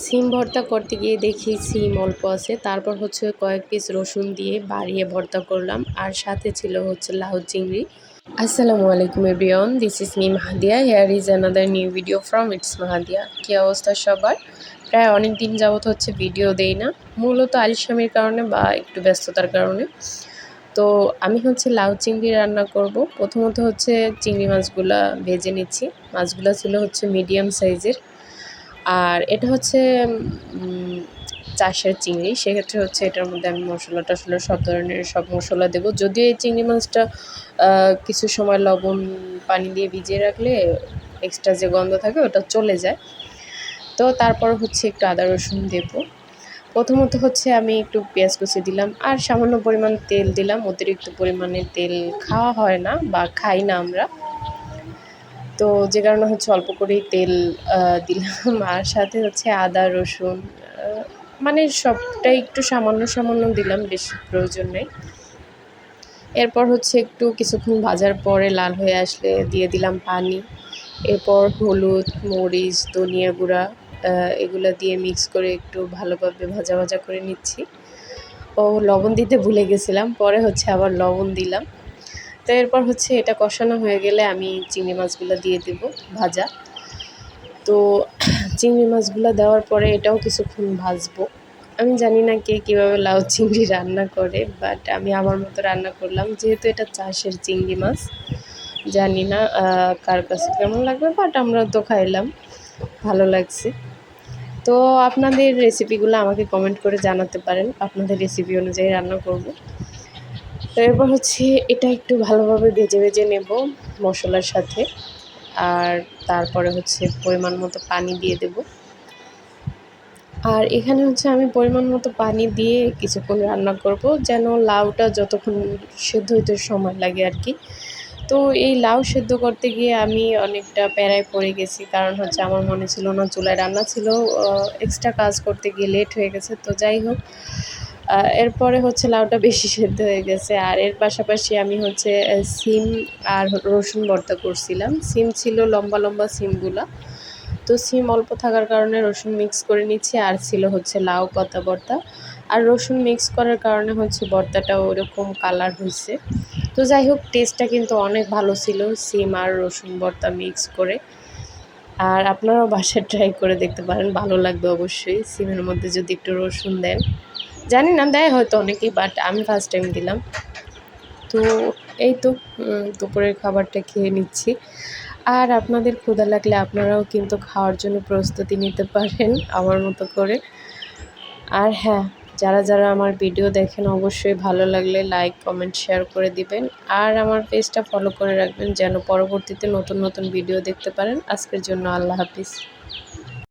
সিম ভর্তা করতে গিয়ে দেখি সিম অল্প আছে, তারপর হচ্ছে কয়েক পিস রসুন দিয়ে বাড়িয়ে ভর্তা করলাম, আর সাথে ছিল হচ্ছে লাউ চিংড়ি। আসসালামু আলাইকুম everyone, this is me Mahadiya. Here is another new video from its Mahadiya. কী অবস্থা সবার? প্রায় অনেক দিন যাবত হচ্ছে ভিডিও দেই না, মূলত আলস্বামীর কারণে বা একটু ব্যস্ততার কারণে। তো আমি হচ্ছে লাউ চিংড়ি রান্না করব। প্রথমত হচ্ছে চিংড়ি মাছগুলা ভেজে নিচ্ছি। মাছগুলো ছিল হচ্ছে মিডিয়াম সাইজের, আর এটা হচ্ছে চাষের চিংড়ি, সেক্ষেত্রে হচ্ছে এটার মধ্যে আমি মশলা টশলা সব ধরনের সব মশলা দেবো। যদিও এই চিংড়ি মাছটা কিছু সময় লবণ পানি দিয়ে ভিজিয়ে রাখলে এক্সট্রা যে গন্ধ থাকে ওটা চলে যায়। তো তারপর হচ্ছে একটু আদা রসুন দেবো। প্রথমত হচ্ছে আমি একটু পেঁয়াজ কুচি দিলাম আর সামান্য পরিমাণ তেল দিলাম। অতিরিক্ত পরিমাণে তেল খাওয়া হয় না বা খাই না আমরা, তো যে কারণে হচ্ছে অল্প করেই তেল দিলাম। আর সাথে হচ্ছে আদা রসুন মানে সবটাই একটু সামান্য সামান্য দিলাম, বেশি প্রয়োজন নেই। এরপর হচ্ছে একটু কিছুক্ষণ ভাজার পরে লাল হয়ে আসলে দিয়ে দিলাম পানি। এরপর হলুদ, মরিচ, ধনিয়া গুঁড়া এগুলো দিয়ে মিক্স করে একটু ভালোভাবে ভাজা ভাজা করে নিচ্ছি। লবণ দিতে ভুলে গেছিলাম, পরে হচ্ছে আবার লবণ দিলাম। তো এরপর হচ্ছে এটা কষানো হয়ে গেলে আমি চিংড়ি মাছগুলো দিয়ে দেব ভাজা। তো চিংড়ি মাছগুলো দেওয়ার পরে এটাও কিছুক্ষণ ভাজবো। আমি জানি না কে কীভাবে লাউ চিংড়ি রান্না করে, বাট আমি আমার মতো রান্না করলাম। যেহেতু এটা চাষের চিংড়ি মাছ, জানি না কার কাছে কেমন লাগবে, বাট আমরা তো খাইলাম, ভালো লাগছে। তো আপনাদের রেসিপিগুলো আমাকে কমেন্ট করে জানাতে পারেন, আপনাদের রেসিপি অনুযায়ী রান্না করব। তো এরপর হচ্ছে এটা একটু ভালোভাবে ভেজে ভেজে নেব মশলার সাথে, আর তারপরে হচ্ছে পরিমাণ মতো পানি দিয়ে দেব। আর এখানে হচ্ছে আমি পরিমাণ মতো পানি দিয়ে কিছুক্ষণ রান্না করব, যেন লাউটা যতক্ষণ সেদ্ধ হইতে সময় লাগে আর কি। তো এই লাউ সেদ্ধ করতে গিয়ে আমি অনেকটা প্যারায় পড়ে গেছি, কারণ হচ্ছে আমার মনে ছিল না চুলায় রান্না ছিল, এক্সট্রা কাজ করতে গিয়ে লেট হয়ে গেছে। তো যাই হোক, এরপরে হচ্ছে লাউটা বেশি সেদ্ধ হয়ে গেছে। আর এর পাশাপাশি আমি হচ্ছে সিম আর রসুন ভর্তা করছিলাম। সিম ছিল লম্বা লম্বা সিমগুলা, তো সিম অল্প থাকার কারণে রসুন মিক্স করে নিচ্ছি। আর ছিল হচ্ছে লাউ পাতা ভর্তা, আর রসুন মিক্স করার কারণে হচ্ছে ভর্তাটা ওরকম কালার হয়েছে। তো যাই হোক, টেস্টটা কিন্তু অনেক ভালো ছিল সিম আর রসুন ভর্তা মিক্স করে। আর আপনারাও বাসায় ট্রাই করে দেখতে পারেন, ভালো লাগবে অবশ্যই সিমের মধ্যে যদি একটু রসুন দেন। জানি না দেয় হয়তো অনেকেই, বাট আমি ফার্স্ট টাইম দিলাম। তো এই তো দুপুরের খাবারটা খেয়ে নিচ্ছি। আর আপনাদের ক্ষুধা লাগলে আপনারাও কিন্তু খাওয়ার জন্য প্রস্তুতি নিতে পারেন আমার মতো করে। আর হ্যাঁ, যারা যারা আমার ভিডিও দেখেন অবশ্যই ভালো লাগলে লাইক কমেন্ট শেয়ার করে দিবেন, আর আমার পেজটা ফলো করে রাখবেন যেন পরবর্তীতে নতুন নতুন ভিডিও দেখতে পারেন। আজকের জন্য আল্লাহ হাফিজ।